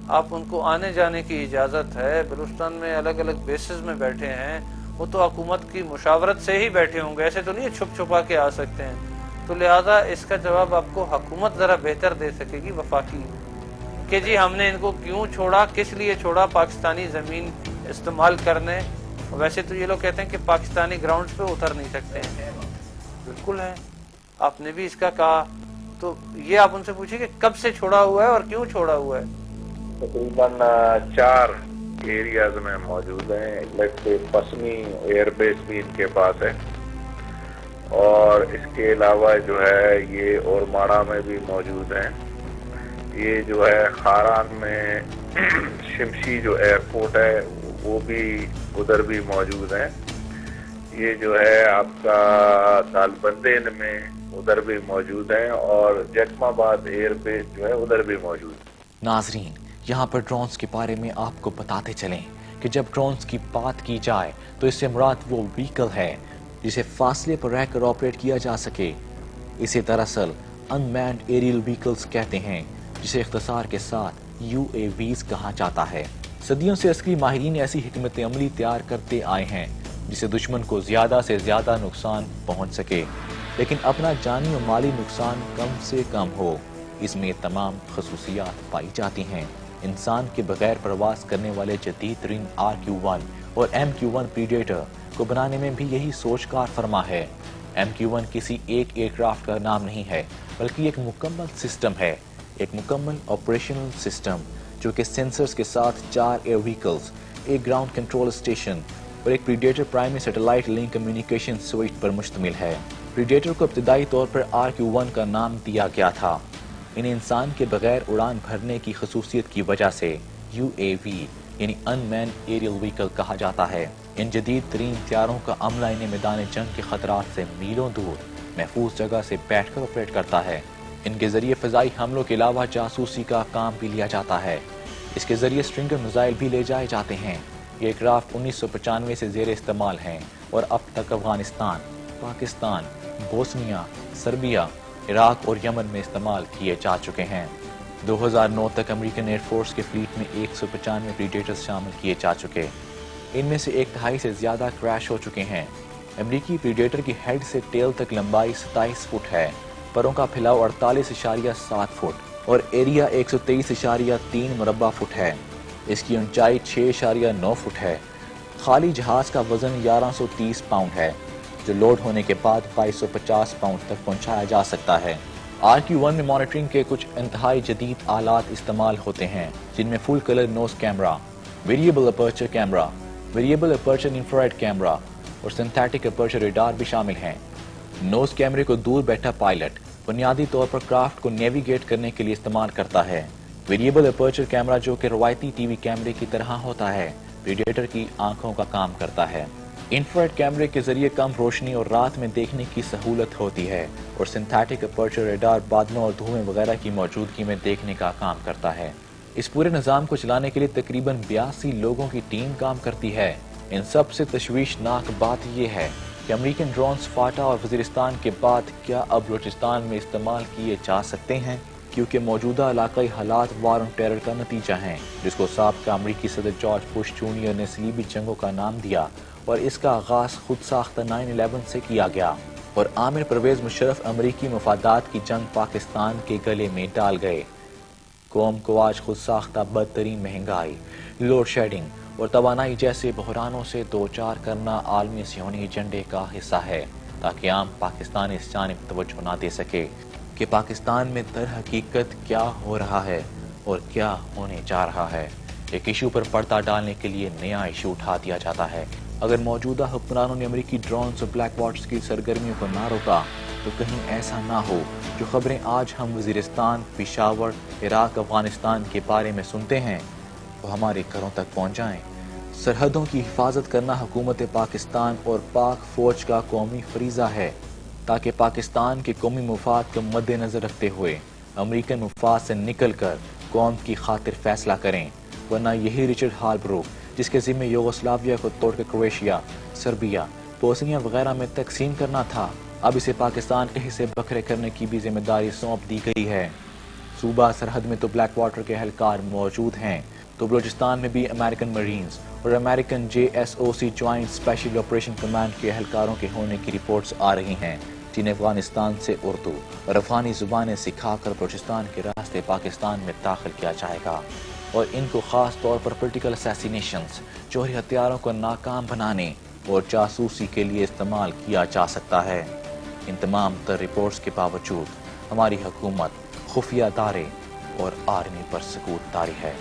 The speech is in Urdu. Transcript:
آپ ان کو آنے جانے کی اجازت ہے، بلوچستان میں الگ الگ بیسز میں بیٹھے ہیں، وہ تو حکومت کی مشاورت سے ہی بیٹھے ہوں گے، ایسے تو نہیں چھپ چھپا کے آ سکتے ہیں. تو لہٰذا اس کا جواب آپ کو حکومت ذرا بہتر دے سکے گی وفاقی، کہ جی ہم نے ان کو کیوں چھوڑا، کس لیے چھوڑا، پاکستانی زمین استعمال کرنے. ویسے تو یہ لوگ کہتے ہیں کہ پاکستانی گراؤنڈز پہ اتر نہیں سکتے ہیں، بالکل ہے، آپ نے بھی اس کا کہا. تو یہ آپ ان سے پوچھیں کہ کب سے چھوڑا ہوا ہے اور کیوں چھوڑا ہوا ہے. تقریباً 4 ایریاز میں موجود ہیں. پسنی ایئر بیس بھی ان کے پاس ہے، اور اس کے علاوہ جو ہے یہ اورماڑہ میں بھی موجود ہیں. یہ جو ہے خاران میں شمشی جو ایئرپورٹ ہے وہ بھی ادھر بھی موجود ہیں. یہ جو ہے آپ کا دالبندین میں ادھر بھی موجود ہیں، اور جیکم آباد ایئر بیس جو ہے ادھر بھی موجود ہے. ناظرین، یہاں پر ڈرونز کے بارے میں آپ کو بتاتے چلیں کہ جب ڈرونز کی بات کی جائے تو اس سے مراد وہ وہیکل ہے جسے فاصلے پر رہ کر آپریٹ کیا جا سکے. اسے دراصل ان مینڈ ایریل وہیکلز کہتے ہیں، جسے اختصار کے ساتھ UAVs کہا جاتا ہے. صدیوں سے عسکری ماہرین ایسی حکمت عملی تیار کرتے آئے ہیں جسے دشمن کو زیادہ سے زیادہ نقصان پہنچ سکے، لیکن اپنا جانی و مالی نقصان کم سے کم ہو. اس میں یہ تمام خصوصیات پائی جاتی ہیں. انسان کے بغیر پرواز کرنے والے جدید ترین RQ-1 اور MQ-1 پریڈیٹر کو بنانے میں بھی یہی سوچ کار فرما ہے. MQ-1 کسی ایک ایئرکرافٹ کا نام نہیں ہے، بلکہ ایک مکمل سسٹم ہے، ایک مکمل آپریشنل سسٹم جو کہ سینسرز کے ساتھ 4 ایئر وہیکلز، ایک گراؤنڈ کنٹرول اسٹیشن اور ایک predator primary satellite link communication switch پر مشتمل ہے. پریڈیٹر کو ابتدائی طور پر RQ-1 کا نام دیا گیا تھا. انہیں انسان کے بغیر اڑان بھرنے کی خصوصیت کی وجہ سے UAV یعنی ان مین ایریل وہیکل کہا جاتا ہے. ان جدید ترین طیاروں کا عملہ انہیں میدان جنگ کے خطرات سے میلوں دور محفوظ جگہ سے بیٹھ کر آپریٹ کرتا ہے. ان کے ذریعے فضائی حملوں کے علاوہ جاسوسی کا کام بھی لیا جاتا ہے. اس کے ذریعے اسٹرنگر میزائل بھی لے جائے جاتے ہیں. یہ ایئرکرافٹ 1995 سے زیر استعمال ہیں اور اب تک افغانستان، پاکستان، بوسنیا، سربیا، عراق اور یمن میں استعمال کیے جا چکے ہیں. 2009 تک امریکن ایئر فورس کے فلیٹ میں 195 پریڈیٹرز شامل کیے جا چکے. ان میں سے 1/2 سے زیادہ کریش ہو چکے ہیں. امریکی پریڈیٹر کی ہیڈ سے ٹیل تک لمبائی 27 فٹ ہے، پروں کا پھیلاؤ 48.7 فٹ اور ایریا 123.3 مربع فٹ ہے. اس کی اونچائی 6.9 فٹ ہے. خالی جہاز کا وزن 1130 پاؤنڈ ہے، جو لوڈ ہونے کے بعد 2250 پاؤنڈ تک پہنچایا جا سکتا ہے. RQ-1 میں مانیٹرنگ کے کچھ انتہائی جدید آلات استعمال ہوتے ہیں، جن میں full colour nose camera, variable aperture camera, variable aperture infrared camera اور سنتھیٹک اپرچر ریڈار بھی شامل ہیں. نوز کیمرے کو دور بیٹھا پائلٹ بنیادی طور پر کرافٹ کو نیویگیٹ کرنے کے لیے استعمال کرتا ہے. ویریبل اپرچر کیمرہ، جو کہ روایتی ٹی وی کیمرے کی طرح ہوتا ہے، پریڈیٹر کی آنکھوں کا کام کرتا ہے. انفرارڈ کیمرے کے ذریعے کم روشنی اور رات میں دیکھنے کی سہولت ہوتی ہے، اور سنتھیٹک اپرچر ریڈار بادلوں اور دھوئیں وغیرہ کی موجودگی میں دیکھنے کا کام کرتا ہے. اس پورے نظام کو چلانے کے لیے تقریباً 82 لوگوں کی ٹیم کام کرتی ہے. ان سب سے تشویشناک بات یہ ہے کہ امریکن ڈرونز فاٹا اور وزیرستان کے بعد کیا اب بلوچستان میں استعمال کیے جا سکتے ہیں، کیونکہ موجودہ علاقائی حالات وار آن ٹیرر کا نتیجہ ہیں، جس کو سابقہ امریکی صدر جارج بش جونیئر نے صلیبی جنگوں کا نام دیا، اور اس کا آغاز خود ساختہ 9/11 سے کیا گیا، اور عامر پرویز مشرف امریکی مفادات کی جنگ پاکستان کے گلے میں ڈال گئے. قوم کو آج خود ساختہ بدترین مہنگائی، لوڈ شیڈنگ اور توانائی جیسے بحرانوں سے دوچار کرنا عالمی صہیونی ایجنڈے کا حصہ ہے، تاکہ عام پاکستانی اس جانب توجہ نہ دے سکے کہ پاکستان میں در حقیقت کیا ہو رہا ہے اور کیا ہونے جا رہا ہے. ایک ایشو پر پردہ ڈالنے کے لیے نیا ایشو اٹھا دیا جاتا ہے. اگر موجودہ حکمرانوں نے امریکی ڈرونز اور بلیک واٹرز کی سرگرمیوں کو نہ روکا تو کہیں ایسا نہ ہو جو خبریں آج ہم وزیرستان، پشاور، عراق، افغانستان کے بارے میں سنتے ہیں وہ ہمارے گھروں تک پہنچ جائیں. سرحدوں کی حفاظت کرنا حکومت پاکستان اور پاک فوج کا قومی فریضہ ہے، تاکہ پاکستان کے قومی مفاد کو مد نظر رکھتے ہوئے امریکن مفاد سے نکل کر قوم کی خاطر فیصلہ کریں. ورنہ یہی رچرڈ ہالبروک، جس کے ذمہ یوگوسلاویا کو توڑ کر کرویشیا، سربیا، بوسنیا وغیرہ میں تقسیم کرنا تھا، اب اسے پاکستان کے حصے بکھرے کرنے کی بھی ذمہ داری سونپ دی گئی ہے. صوبہ سرحد میں تو بلیک واٹر کے اہلکار موجود ہیں، تو بلوچستان میں بھی امریکن مرینز اور American JSOC joint special operation command کے اہلکاروں کے ہونے کی رپورٹس آ رہی ہیں، جنہیں افغانستان سے اردو اور افغانی زبانیں سکھا کر بلوچستان کے راستے پاکستان میں داخل کیا جائے گا، اور ان کو خاص طور پر پولیٹیکل اسیسینیشنز، جوہری ہتھیاروں کو ناکام بنانے اور جاسوسی کے لیے استعمال کیا جا سکتا ہے۔ ان تمام تر رپورٹس کے باوجود ہماری حکومت خفیہ ادارے اور آرمی پر سکوت طاری ہے۔